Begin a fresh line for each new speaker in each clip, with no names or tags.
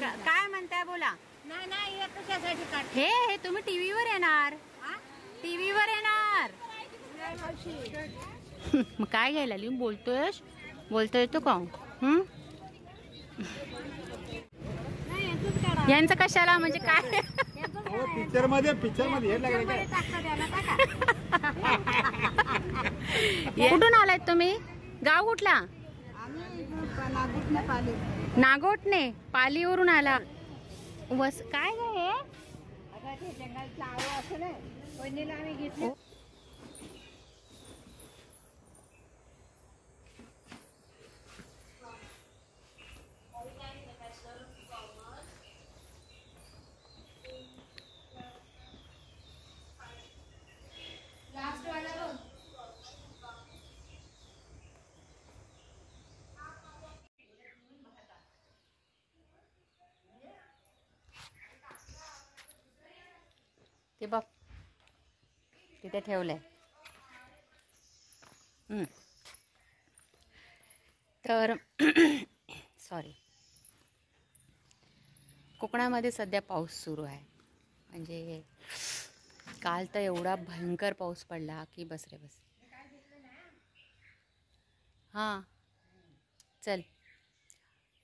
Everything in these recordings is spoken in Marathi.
काय म्हणताय बोला.
नाही नाही हे कशासाठी काढ
हे तुम्ही टीव्हीवर येणार. टीव्हीवर येणार. मग काय घ्यायला लिहून बोलतो येतो का? यांचं कशाला म्हणजे काय?
पिक्चर मध्ये
कुठून आलात तुम्ही? गाव कुठला? नागोटने. पालीवरून आला. काय ग हे?
जंगलचा आव असं नाही पहिलीला आम्ही घेतलं.
ते बघ तिथे ठेवलंय. तर सॉरी, कोकणामध्ये सध्या पाऊस सुरू आहे. म्हणजे काल तर एवढा भयंकर पाऊस पडला की बस रे बस. हां चल.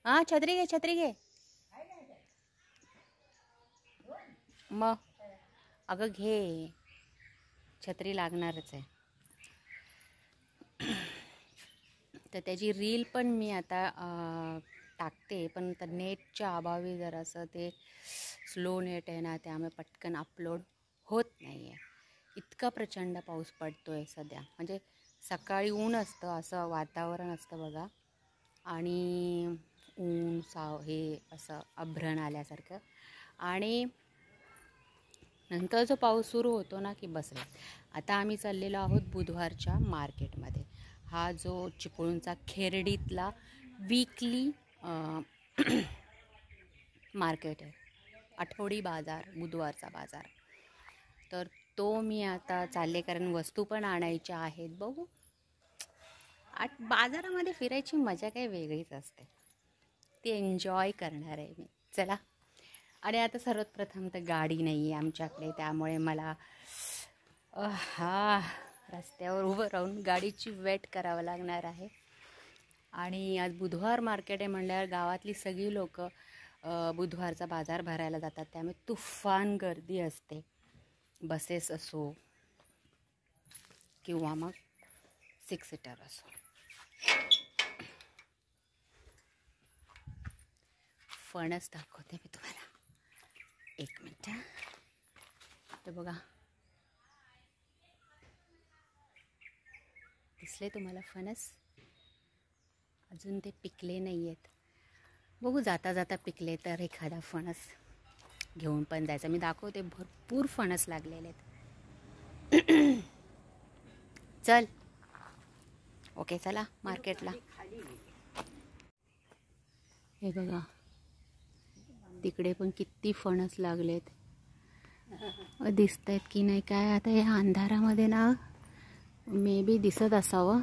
हां छत्री घे. मग अगं घे, छत्री लागणारच आहे. तर त्याची रील पण मी आता टाकते, पण तर नेटच्या अभावी जरासं ते स्लो नेट आहे ना, त्यामुळे पटकन अपलोड होत नाही आहे. इतका प्रचंड पाऊस पडतो आहे सध्या. म्हणजे सकाळी ऊन असतं, असं वातावरण असतं बघा, आणि ऊन हे असं अभ्रण आल्यासारखं, आणि नंतर जो पाऊस सुरू होतो ना की बसला. आता आम्ही चाललेलो आहोत बुधवारच्या मार्केटमध्ये. हा जो चिपळूणचा खेरडीतला वीकली मार्केट आहे, आठवडी बाजार, बुधवारचा बाजार. तर तो मी आता चालले, कारण वस्तू पण आणायच्या आहेत. बघू, बाजारामध्ये फिरायची मजा काही वेगळीच असते, ती एन्जॉय करणार आहे मी. चला. आणि आता सर्वात प्रथम तर गाडी नाही आहे आमच्याकडे, त्यामुळे मला रस्त्यावर उभं राहून गाडीची वेट करावं लागणार आहे. आणि आज बुधवार मार्केट आहे म्हणल्यावर गावातली सगळी लोक बुधवारचा बाजार भरायला जातात, त्यामुळे तुफान गर्दी असते. बसेस असो किंवा मग 6 सीटर असो. फणस दाखवते मी तुम्हाला, एक मिनिट. तर बघा, दिसले तुम्हाला फणस? अजून ते पिकले नाही आहेत. बघू, जाता जाता पिकले तर एखादा फणस घेऊन पण जायचा. मी दाखवते, भरपूर फणस लागलेले आहेत. चल. ओके, चला मार्केटला. हे बघा, तिकडे पण किती फणस लागलेत. दिसत आहेत की नाही काय आता या अंधारामध्ये ना, मे बी दिसत असावं,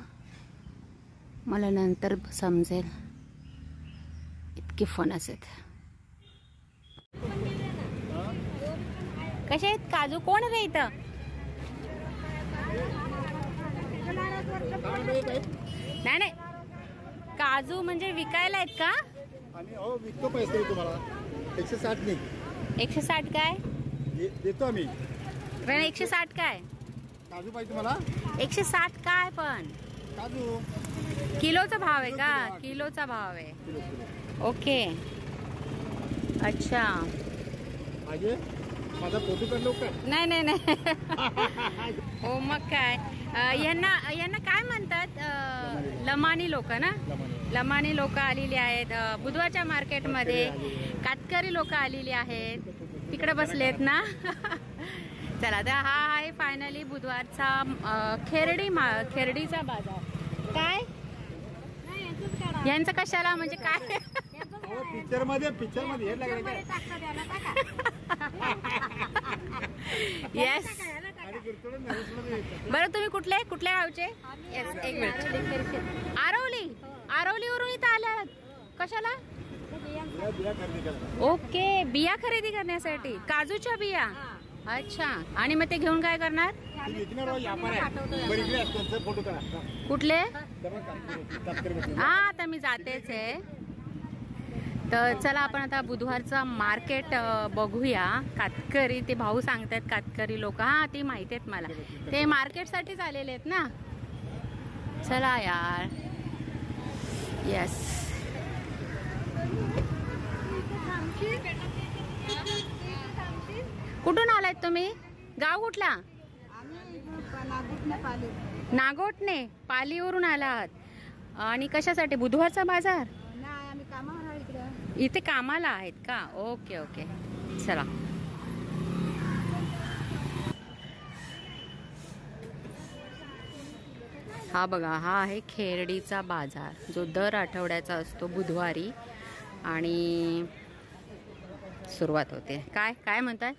मला नंतर समजेल. इतके फणस आहेत. कसे आहेत काजू? कोण रे इथं? नाही, काजू म्हणजे विकायला आहेत का?
हो, विकतो. पैसे तुम्हाला 160 नाही.
160 काय
देतो आम्ही.
160 काय
काजू पाहिजे तुम्हाला?
160 काय? पण
काजू
किलोचा भाव आहे का? किलोचा भाव आहे. ओके, अच्छा.
माझा फोटो काढलो का?
नाही. हो, मग काय. यांना काय म्हणतात? लमानी लोक ना? लमानी लोक आलेली आहेत बुधवारच्या मार्केटमध्ये. कातकरी लोक आलेली आहेत, तिकडे बसलेत ना. चला, तर हा आहे फायनली बुधवारचा खेरडीचा बाजार. काय यांचं कशाला म्हणजे काय?
पिक्चर मध्ये
येस. बरं, तुम्ही कुठले गावचे? एक मिनिट. आरवलीवरून इथं आल्यात कशाला?
बिया खरेदी करा.
ओके, बिया खरेदी करण्यासाठी काजूच्या बिया. अच्छा, आणि मग ते घेऊन काय करणार?
तुम्ही विकणार आहोत, व्यापार आहे. बरं, इकडे त्यांचा फोटो करा.
कुठले?
जमा कापकरी.
हा, आता मी जातेच आहे. तर चला आपण आता बुधवारचा मार्केट बघूया. कातकरी, ते भाऊ सांगतात कातकरी लोक. हा, ती माहिती आहेत मला. ते मार्केटसाठीच आलेले आहेत ना. चला यार. येस. कुठून आलात तुम्ही? गाव कुठला? नागोटने, पालीवरून आला आहात. आणि कशासाठी? बुधवारचा बाजार? इथे कामाला आहेत का? ओके ओके, चला. हा बघा, हा आहे खेरडीचा बाजार जो दर आठवड्याचा असतो बुधवारी. आणि सुरुवात होते. काय काय म्हणताय?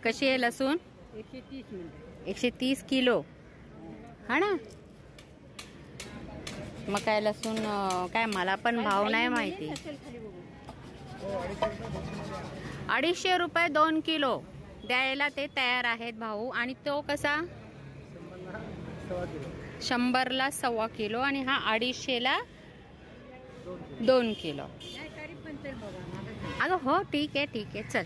कशी आहे लसूण? 130 किलो. हा ना. मग काय लसूण काय, मला पण भाव नाही माहिती. 250 रुपये 2 किलो द्यायला ते तयार आहेत भाऊ. आणि तो कसा? 100ला 1.25 किलो. आणि हा 250ला 2 किलो. अगं हो, ठीक आहे ठीक आहे, चल.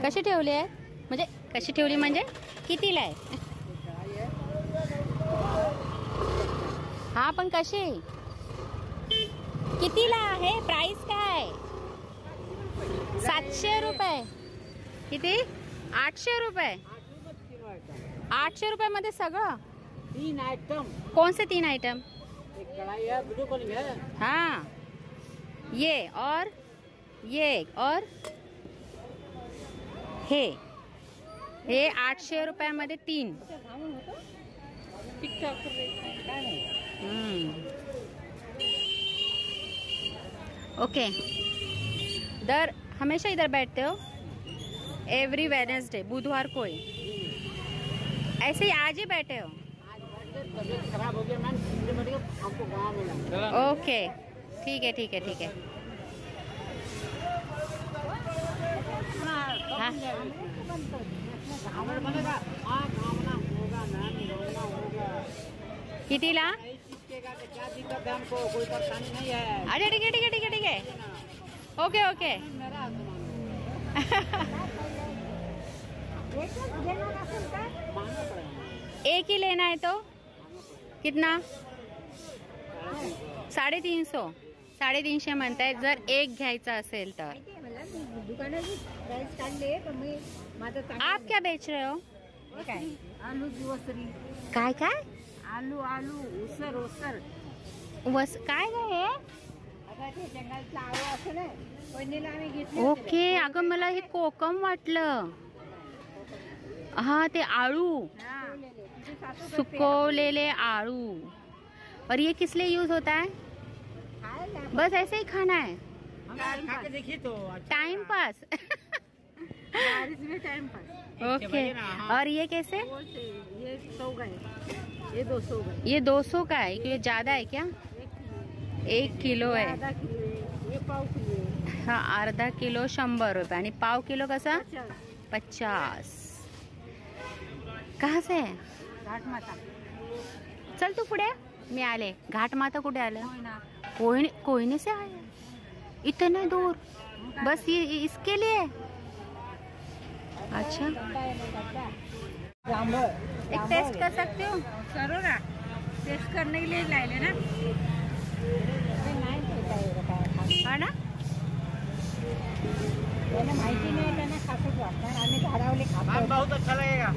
कशी ठेवली आहे? म्हणजे कशी ठेवली म्हणजे कितीला आहे? हा, पण कशी? कितीला आहे? प्राइस काय? 700 रुपये. किती? 800 रुपये. 800 रुपये मध्ये सगळं?
3 आइटम.
कौन से 3 आइटम?
एक कढ़ाई है, ब्लू कलर है.
हाँ, ये और हे 800 रुपयामध्ये 3. ओके. दर हमेशा इधर बैठते हो? एवरी वेडनेसडे, बुधवार को ही? ऐसे ही आज ही बैठे हो?
तबीयत खराब हो गया मैम, हमको गाँव में.
ओके, ठीक है ठीक है ठीक है. हाँ, कितीला?
क्या दिक्कत है हमको? कोई परेशानी नहीं है.
अच्छा, ठीक है ठीक है ठीक है ठीक है. Okay okay. एक ही लेना है तो कितना? 350. 350 म्हणताय जर एक घ्यायचा असेल तर. आप क्या बेच रहे हो?
आलू दिवसरी.
काय काय?
आलू आलू उसर उसर.
काय हे?
आता ते जंगलातलं आळू असं ना, पहिलीला आम्ही घेतले.
ओके. अगं मला हे कोकम वाटलं. हाँ, ते आलू, सुकोलेले आलू. और ये किस लिए यूज होता है? बस ऐसे ही खाना है?
खा के देखिए तो
time pass.
Time pass.
Okay. और ये कैसे?
ये 100 का है, ये 200 का है.
ये 200 का है, क्योंकि ज्यादा है क्या? 1 किलो है.
आधा किलो है, ये पाव किलो है.
हाँ, अर्धा किलो 100 रुपये. आणि पाव किलो कसा? 50. कहाँ से है?
घाट माता.
चल तू पुढे, मी आले. घाट माता कुठे आलं? कोयने से आए? इतने दूर? बस ये इसके लिए? अच्छा, एक टेस्ट कर सकते हो?
करो ना, टेस्ट करने के लिए लाए ना.
हा ना.
माहिती नाही त्यांना खातच वाटणार. आम्ही झाडावले खातो.
बहुत अच्छा लगेगा.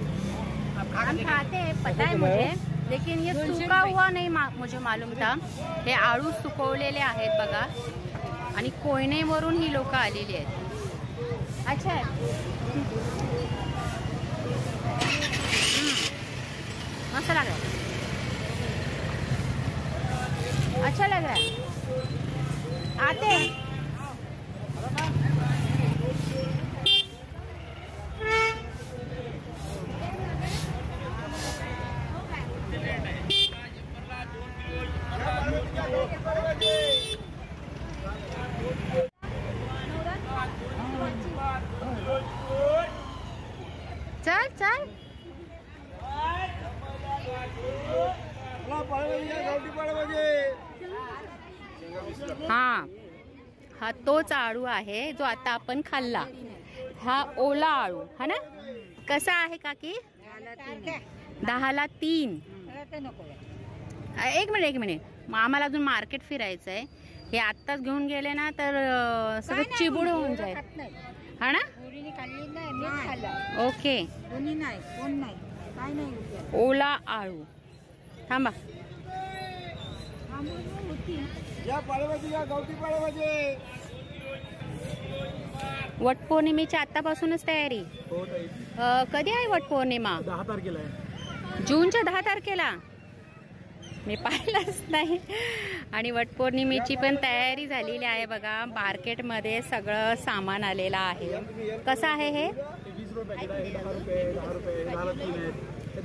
हम खाते हैं, पता है मुझे, लेकिन ये सुका हुआ नहीं मुझे मालूम था. हे आळू सुकवलेले आहेत बघा. आणि कोयनेवरून ही लोक आलेली आहेत. अच्छा है. मस्त लग रहा है. अच्छा लग रहा है. आते हैं. हा हा तोच आळू आहे जो आता आपण खाल्ला. हा ओला आळू हा ना. कसा आहे काकी? 10ला 3. एक मिनिट मग आम्हाला अजून मार्केट फिरायचं आहे. हे आत्ताच घेऊन गेले ना तर सगळं चिबूड होऊन जाईल हा ना. ओके ओला आळू. थांबा. वटपौर्णिमेची आतापासूनच तयारी. कधी आहे वटपौर्णिमा?
10 तारखेला आहे.
जूनच्या 10 तारखेला. मी पाहिलंच नाही. आणि वटपौर्णिमेची पण तयारी झालेली आहे बघा. मार्केटमध्ये सगळं सामान आलेलं आहे. कसं आहे हे?
20 रुपये. 10 रुपये 10 रुपये 10ला 3 आहेत.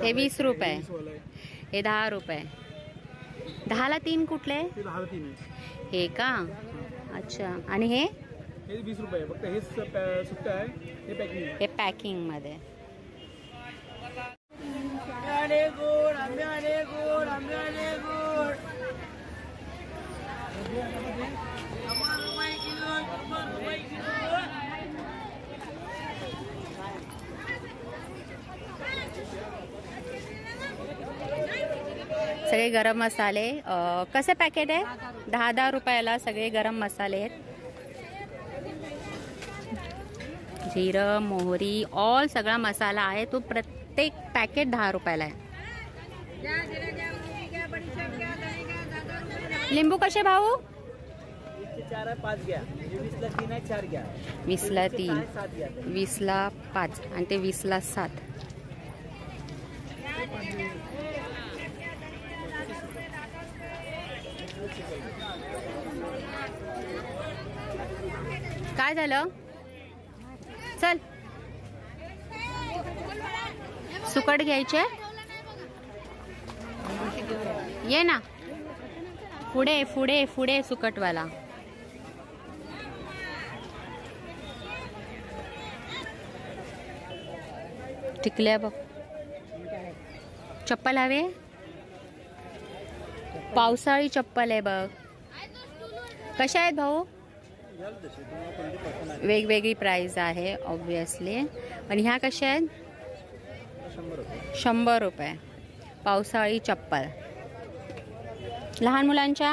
हे 20 रुपये. हे 10 रुपये. 10ला 3 कुठले?
10ला 3 आहे.
हे का? अच्छा. आणि हे
20 रुपये. फक्त हे सुट्ट आहे. हे पॅकिंग.
हे पॅकिंग मध्ये. सगळे गरम मसाले कसे पॅकेट आहे? 10 रुपयाला सगळे गरम मसाले आहेत. जिरं मोहरी ऑल सगळा मसाला आहे. तो प्रत्येक पॅकेट 10 रुपयाला आहे. लिंबू कसे भाऊ?
4 5 घ्या. 20ला 3 आहे 4 घ्या.
20ला 3 20ला 5 आणि ते 20ला 7. काय झालं? चल सुकट घ्यायचे. ये ना पुढे पुढे पुढे सुकटवाला. टिकल्या बघ. चप्पल हवे? पावसाळी चप्पल आहे बघ. कशा आहेत भाऊ? वेगवेगळी प्राइस आहे ऑब्विसली. आणि ह्या कशा आहेत? 100 रुपये. पावसाळी चप्पल. लहान मुलांच्या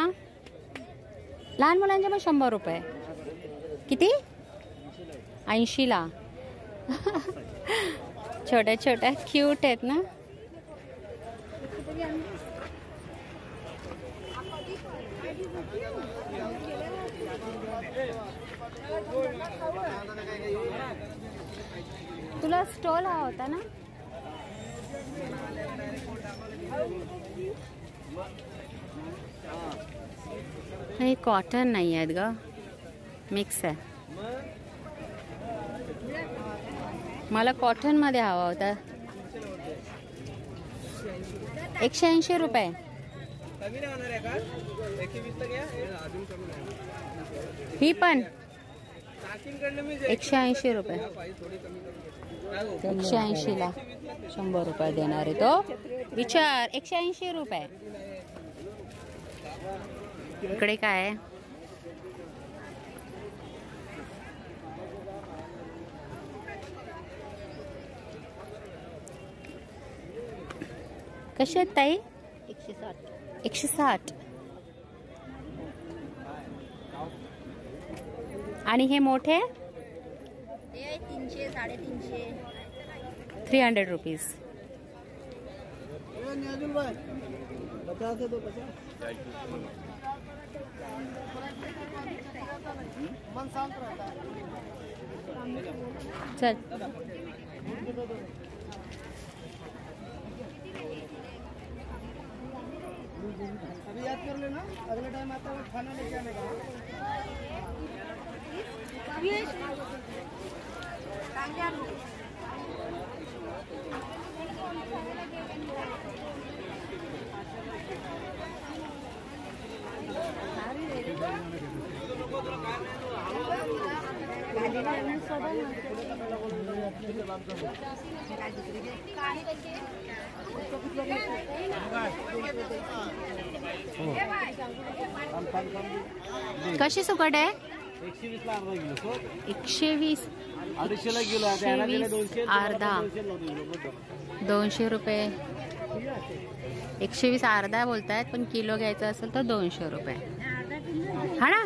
पण 100 रुपये. किती? 80ला. छोट्या छोट्या क्यूट आहेत ना. तुला स्टॉल हवा होता ना? हे कॉटन नाही आहेत ग, मिक्स आहे. मला कॉटन मध्ये हवा होता. 180 रुपये. ही पण 180 रुपये. 180ला 100 रुपये देणार आहे तो. विचार 180 रुपये. इकडे काय आहे? कसे आहेत ताई? 160. आणि हे मोठे
300 350.
300 रुपीज. चल
अभी याद कर लेना, अगले टाइम आता है खाना लेके आने का.
कशी सुकट आहे?
120 ला अर्धा किलो.
120.
250 ला किलो आहे. त्याला दिले 200.
अर्धा 200 रुपये. 120 अर्धा बोलतायत, पण किलो घ्यायचं असेल तर 200 रुपये. हा ना.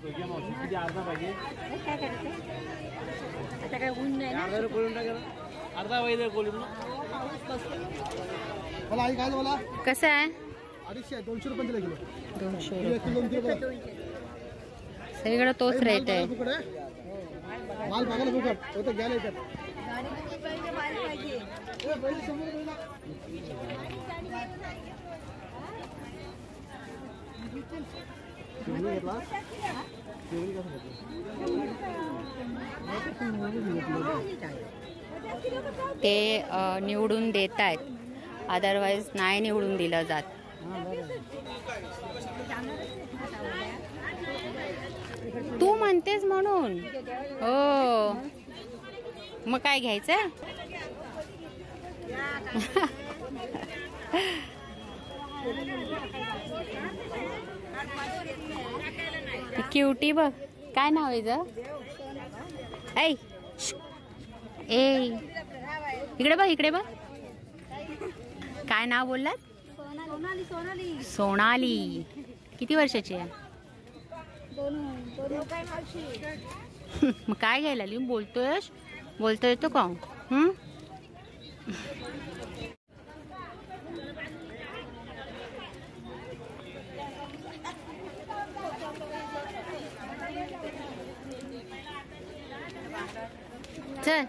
किती अर्धा पाहिजे? अर्धा पाहिजे कोळी.
मला आई काय बोला
कसं आहे?
250 200 रुपये दिले किलो.
200
एक किलो
रुपये.
किलो
सगळीकडे तोच रेट आहे.
माल बघायला फुकट तो तर घ्यायला येतात.
ते निवडून देत आहेत, अदरवाईज नाही निवडून दिलं जात. तू म्हणतेस म्हणून. हो, मग काय घ्यायचं? क्युटी बघ, काय नाव आहे ग? ऐ ए, इकडे बघ, इकडे बघ. काय नाव बोललात? सोनाली. किती वर्षाची आहे? मग काय घ्यायला लिहून बोलतो येतो का? चल.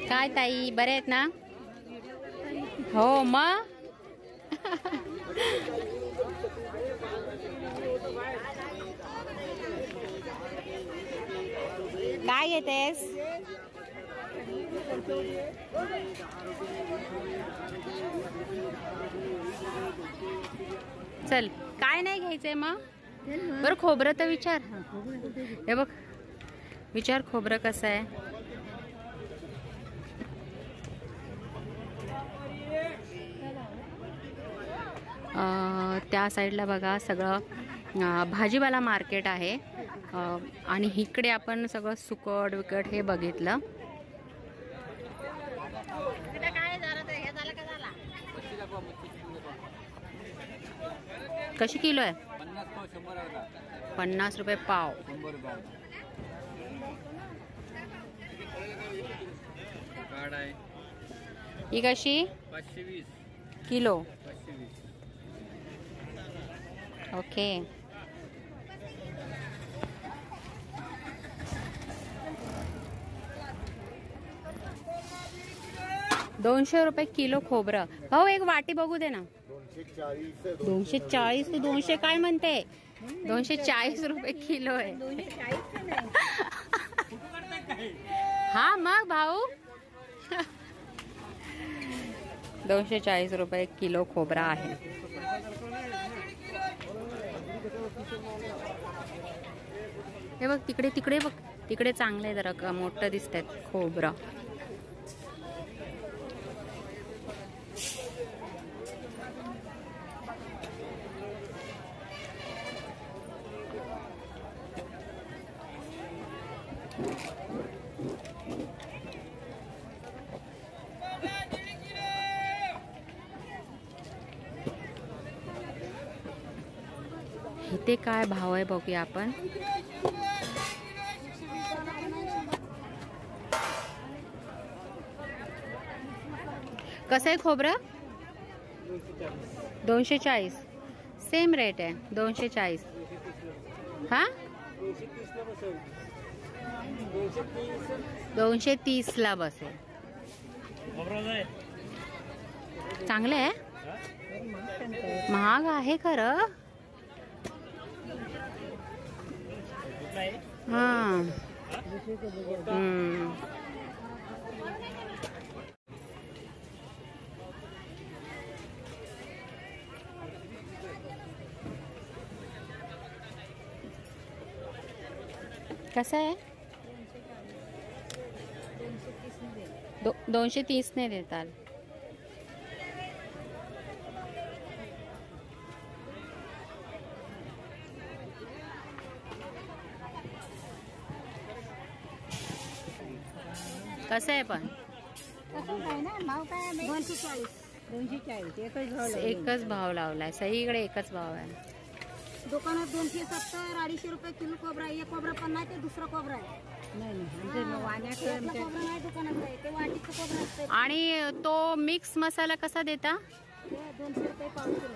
काय ताई, बरे आहेत ना? हो मग. काय घेतेस? चल, काय नाही घ्यायचंय मग? बरं, खोबरं तर विचार. हे बघ, विचार खोबरं कसं आहे. त्या साईडला बघा सगळं भाजीपाला मार्केट आहे. आणि इकडे आपण सगळं सुकट विकट हे बघितलं. कशी किलो आहे? 50 रुपये पाव. ही कशी?
520
किलो. ओके. ₹200 किलो खोबरं. भाऊ, एक वाटी बघू दे ना. 240. तू 200 काय म्हणते? 240 रुपये किलो आहे. हा मग भाऊ. 240 रुपये किलो खोबरा आहे. हे बघ, तिकडे बघ, तिकडे चांगलं आहे, जरा मोठं दिसतंय खोबरं. इथे काय भाव आहे बघूया आपण. कसं आहे खोबरं? 240. सेम रेट आहे, 240. हा, 230 ला बसेल. चांगलं आहे. महाग आहे खरं. हां. कसं आहे? 230 ने देताल. कसं आहे पण?
भाव काय 240
एकच भाव लावलाय. सगळीकडे एकच भाव आहे.
दुकानात 270 250 रुपये किलो खोबरा. एक खोबरा पण नाही, ते दुसरा खोबरा आहे. खोबरा नाही दुकानात आहे, ते वाटीचं खोबरं असते.
आणि तो मिक्स मसाला कसा देता?
200 रुपये पाव किलो.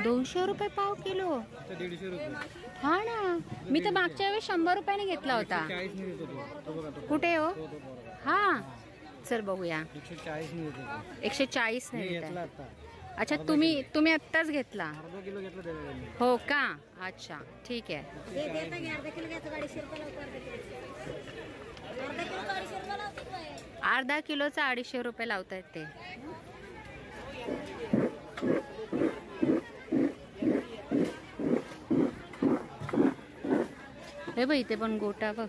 200 रुपये पाव किलो.
150 रुपये.
हा ना, मी तर मागच्या वेळेस 100 रुपयाने घेतला होता.
40 ने देतो तो. बघा तो.
कुठे हो? हा, चल बघूया.
140 ने देतो.
140 ने
घेतला
देताय.
आता.
अच्छा, तुम्ही आत्ताच घेतला?
अर्धा किलो घेतला त्याला.
हो का? अच्छा, ठीक आहे.
हे देता की अर्धा किलो घ्यायचं 250 रुपये लावतो. अर्धा किलो 250 रुपये लावतो.
अर्धा किलोचा 250 रुपये लावतायत ते. हे बघ, इथे पण गोटा बघ.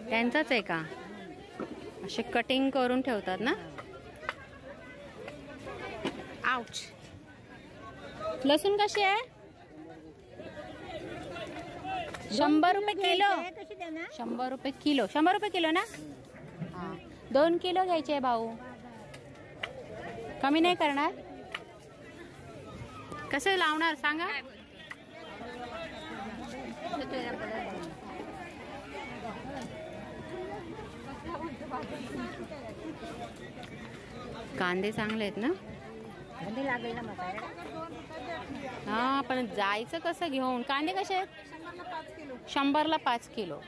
त्यांचाच आहे का? असे कटिंग करून ठेवतात ना. आउच. लसूण कशी आहे? 100 रुपये किलो. 100 रुपये किलो. 100 रुपये किलो ना. हा, 2 किलो घ्यायचे भाऊ. कमी नाही करणार? कसं लावणार सांगा? कांदे चांगले आहेत ना.
लागेल ना मसाला.
हा, पण जायचं कसं घेऊन? कांदे कसे आहेत? 100ला 5 किलो.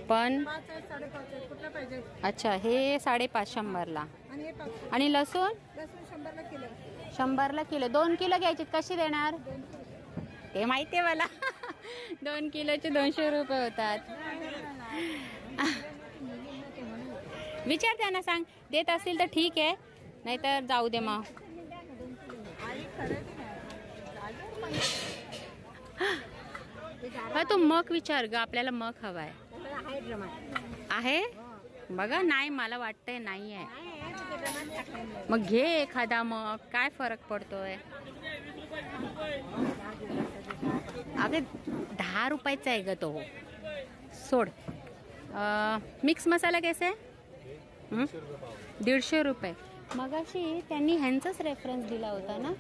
पण अच्छा, हे 5.5 100ला. आणि लसूण 100ला किलो. 2 किलो घ्यायचे. कशी देणार? ते माहिती आहे मला. 2 किलोचे 200 रुपये होतात. विचार त्यांना, सांग. देत असतील तर ठीक आहे, नाहीतर जाऊ दे मग. तू मग विचार ग, आपल्याला मग हवाय. आहे बघा. नाही, मला वाटतंय नाही आहे. मग घे एखादा. मग काय फरक पडतोय? अगं 10 रुपयाचा आहे ग तो. सोड. मिक्स मसाला कैसे? 150 रुपये. मगाशी त्यांनी ह्यांचाच रेफरन्स दिला होता ना.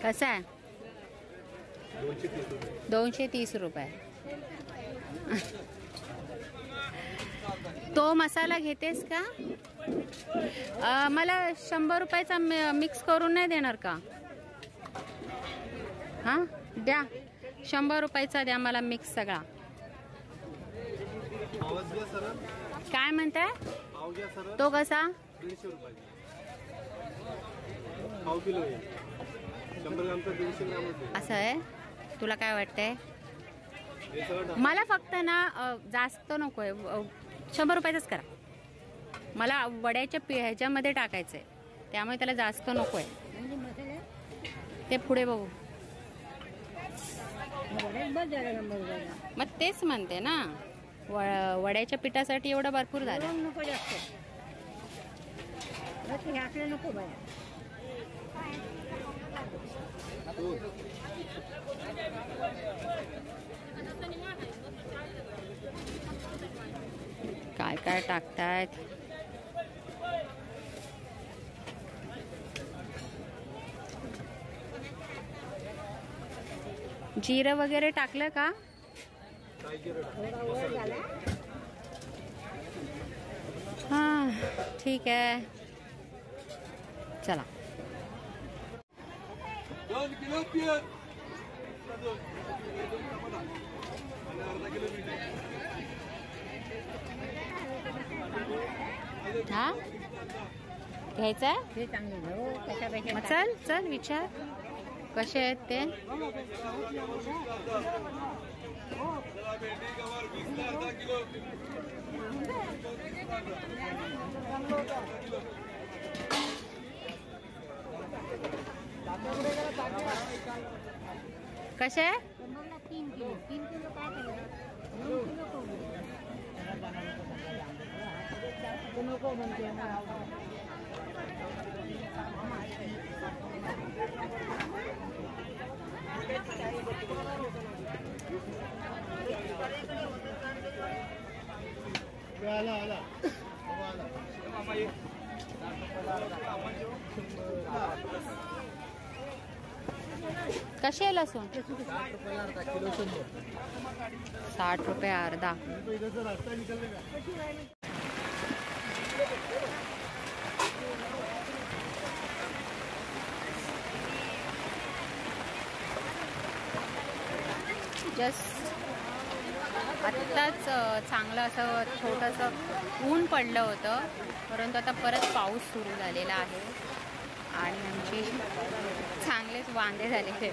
कसा आहे? 230 रुपये. तो मसाला घेतेस का? मला 100 रुपयाचा मिक्स करून नाही देणार का? हां, द्या. 100 रुपयाचा द्या मला मिक्स सगळा. काय म्हणताय? तो कसा?
150 रुपये पाव किलो आहे. 100 ग्रामचा 150 ग्राम.
असं आहे. तुला काय वाटतंय? मला फक्त ना जास्त नकोय. 100 रुपयाचाच करा. मला वड्याच्या ह्याच्यामध्ये टाकायचंय, त्यामुळे त्याला जास्त नकोय. ते पुढे बघू. मग तेच म्हणते ना, वड्याच्या पिठासाठी एवढं भरपूर झालं.
नको जास्त. नको बाया.
काय काय टाकतायत? जिरं वगैरे टाकलं का? हां, ठीक आहे. चला.
2 किलो
हा घ्यायचा आहे?
ते चांगले घेऊ कशापेक्षा
मग चल चल विचार कसे आहेत ते. कसे आहे?
3 किलो 3 किलो काय करायचं 9 किलो नको म्हणते
आला आला
कसे आहे लसूण? 60 रुपये अर्धा.
रास्ता निकलने का
जस्ट आत्ताच चांगलं असं छोटंसं ऊन पडलं होतं, परंतु आता परत पाऊस सुरू झालेला आहे आणि आमचे चांगलेच वांदे झालेले.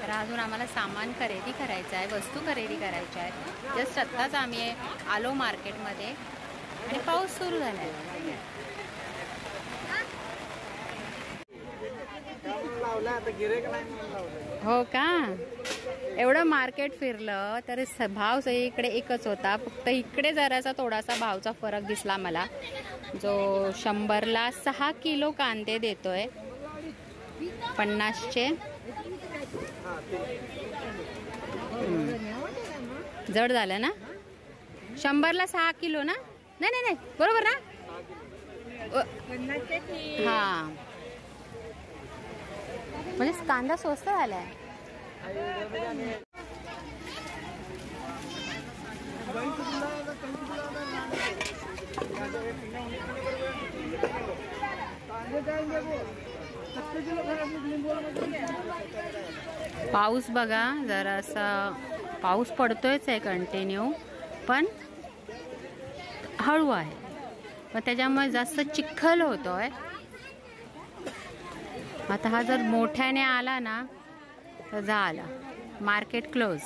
तर अजून आम्हाला सामान खरेदी करायचं आहे, वस्तू खरेदी करायच्या आहेत. जस्ट आत्ताच आम्ही आलो मार्केटमध्ये आणि पाऊस सुरू झाला आहे. हो का? एवढं मार्केट फिरलं तरी भाव इकडे एकच होता, फक्त इकडे जरासा थोडासा भावचा फरक दिसला मला. जो 100ला 6 किलो कांदे देतोय 50चे. जड झालं ना? 100ला 6 किलो ना? नाही नाही नाही बरोबर ना? हा म्हणजे कांदा स्वस्त झालाय. पाऊस बघा जरासा पाऊस पडतोयच आहे कंटिन्यू, पण हळू आहे, पण त्याच्यामुळे जास्त चिखल होतोय. आता हा जर मोठ्याने आला ना तर झालं, मार्केट क्लोज.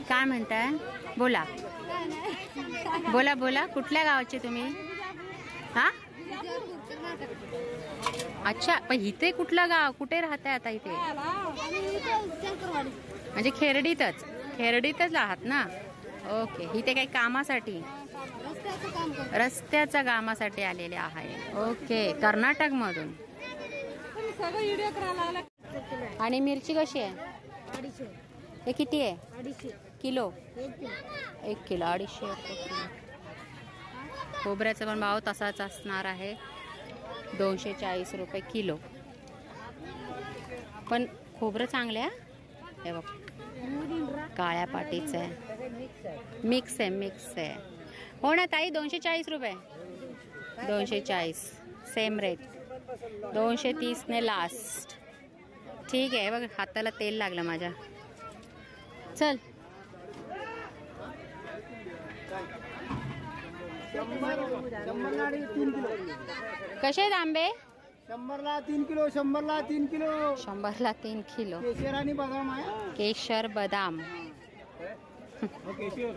काय म्हणताय? बोला बोला बोला. कुठल्या गावाचे तुम्ही? हा अच्छा, पण इथे कुठलं गाव? कुठे राहताय आता इथे? म्हणजे खेरडीतच आहात ना? ओके. इथे काही कामासाठी? रस्त्याच्या कामासाठी आलेले आहे. ओके. कर्नाटक मधून. आणि मिरची कशी आहे?
250
हे किती आहे?
250
किलो?
1
किलो 250 रुपये किलो. खोबऱ्याचा पण भाव तसाच असणार आहे, 240 रुपये किलो. पण खोबरं चांगलं आहे. हे बघ काळ्या पाटीचं आहे, मिक्स आहे. हो ना ताई? 240 रुपये. 240 सेम रेट. 230 ने लास्ट. ठीक आहे. बघ हाताला तेल लागलं माझ्या. चल. कसे आहेत आंबे?
100ला 3 किलो. 100ला 3 किलो.
100ला 3 किलो.
केशर आणि बदाम आहे.
केशर बदाम.
केशर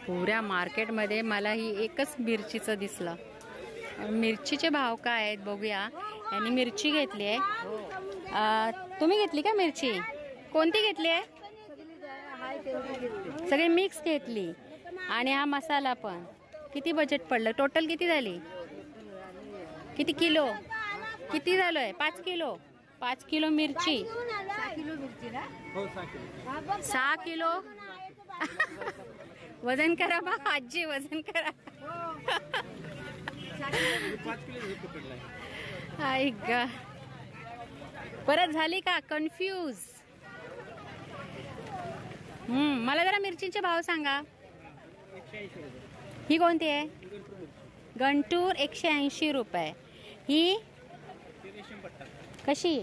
पुऱ्या मार्केटमध्ये मला ही एकच मिरचीचं दिसलं. मिरचीचे भाव काय आहेत बघूया. यांनी मिरची घेतली आहे. तुम्ही घेतली का मिरची? कोणती घेतली आहे? सगळी मिक्स घेतली. आणि हा मसाला पण. किती बजेट पडलं? टोटल किती झाली? किती किलो? किती झालंय? 5 किलो. 5 किलो मिरची. 6 किलो. वजन करा बा आजी, वजन करा. ऐक परत झाली का कन्फ्यूज? मला जरा मिरचीचे भाव सांगा. ही कोणती आहे? गंटूर 180 रुपये. ही कशी?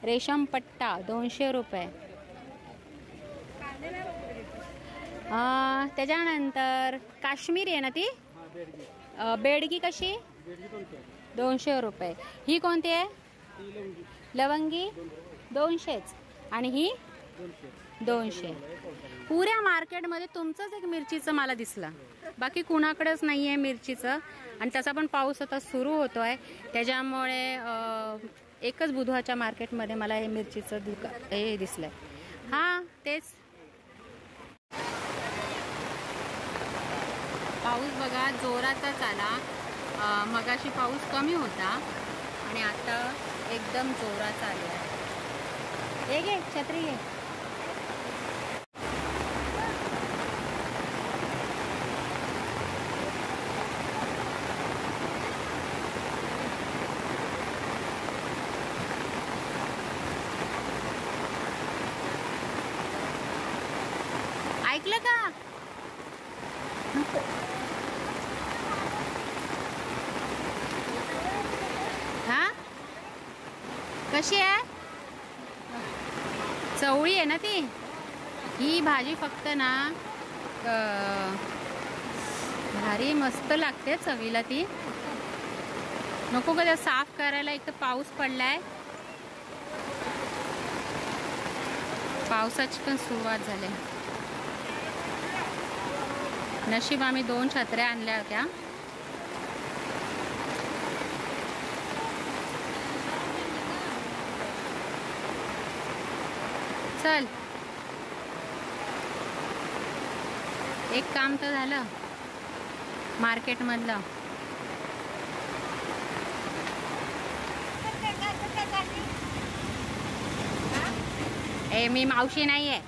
रेशम पट्टा 200 रुपये. त्याच्यानंतर काश्मीरी आहे ना ती, बेडगी कशी? 200 रुपये. ही कोणती आहे? लवंगी 200च. आणि ही 200. पुऱ्या मार्केटमध्ये तुमचंच एक मिरचीचं मला दिसलं, बाकी कुणाकडेच नाही आहे मिरचीचं. आणि त्याचा पण पाऊस आता सुरू होतो आहे, त्याच्यामुळे एकच बुधवारच्या मार्केटमध्ये मला हे मिरचीचं हे दिसलंय. हां तेच. पाऊस बघा जोराचाच आला. मगाशी पाऊस कमी होता आणि आता एकदम जोराचा आला आहे. हे घे छत्री घे. ऐकलं का? हा कशी आहे? चवळी आहे ना ती. ही भाजी फक्त ना भारी मस्त लागते चवीला ती. नको का साफ करायला? एक तर पाऊस पडलाय, पावसाची पण सुरुवात झाली. नशीब आम्ही 2 छत्र्या आणल्या होत्या. चल एक काम तर झालं मार्केटमधलं. ए मी मावशी नाही आहे.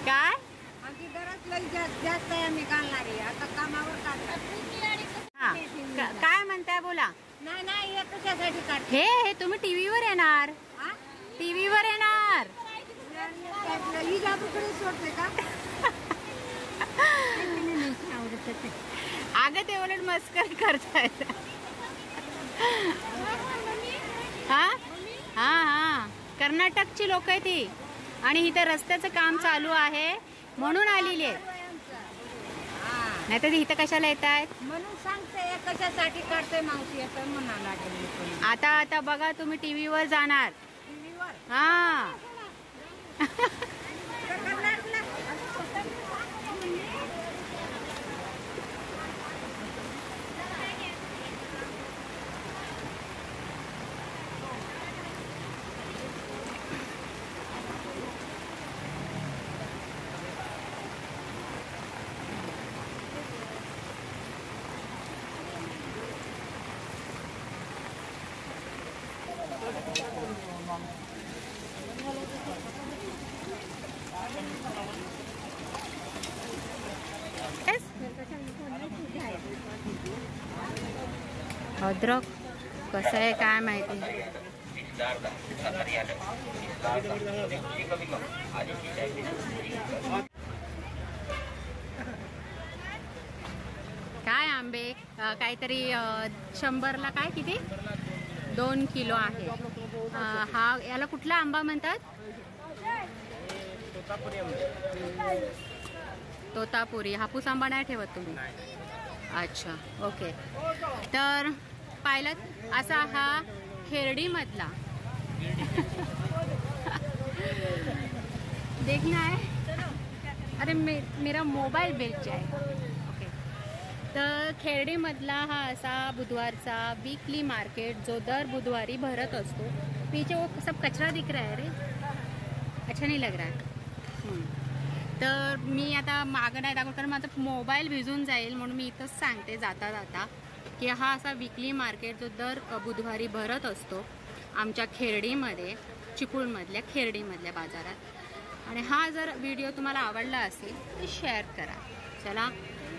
काय
आमची गरज लई जास्त आहे, आम्ही घालणार आहे आता कामावर काढणार.
हा काय म्हणताय बोला.
नाही नाही, हे कशासाठी काढ?
हे तुम्ही टीव्हीवर येणार, टीव्हीवर येणार.
ही जादूकडे सोडते का?
अगं ते उलट मस्करी करतायत. हा हा हा कर्नाटकची लोक आहे ती, आणि इथं रस्त्याचं काम चालू आहे म्हणून आलेली आहे. नाही तर इथं कशाला येत आहेत
म्हणून सांगते कशासाठी काढते मावशी असं म्हणायला लागेल.
आता बघा तुम्ही टीव्हीवर जाणार.
टीव्हीवर
हा अद्रक कसं आहे काय माहिती. काय आंबे काहीतरी 100ला काय किती 2 किलो आहे. हा याला कुठला आंबा म्हणतात? तोतापुरी. हापूस आंबा नाही ठेवत तुम्ही? अच्छा ओके. तर पाहिलं असा हा खेर्डीमधला देखना है. अरे मेरा मोबाईल बेच आहे. ओके. तर खेर्डीमधला हा असा बुधवारचा वीकली मार्केट जो दर बुधवारी भरत असतो. पीछे वो सब कचरा दिख रहा है रे, अच्छा नहीं लग रहा है. तर मी आता मागं नाही दाखवत कारण माझा मोबाईल भिजून जाईल, म्हणून मी इथंच सांगते जाता जाता की हा असा वीकली मार्केट जो दर बुधवारी भरत असतो आमच्या खेर्डीमध्ये, चिपळूणमधल्या खेर्डीमधल्या बाजारात. आणि हा जर व्हिडिओ तुम्हाला आवडला असेल तर शेअर करा. चला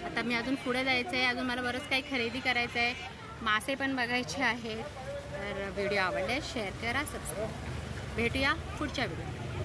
आता मी अजून पुढे जायचं आहे, अजून मला बरंच काही खरेदी करायचं आहे, मासे पण बघायचे आहेत. तर व्हिडिओ आवडल्यास शेअर करा, सबस्क्राईब. भेटूया पुढच्या व्हिडिओ.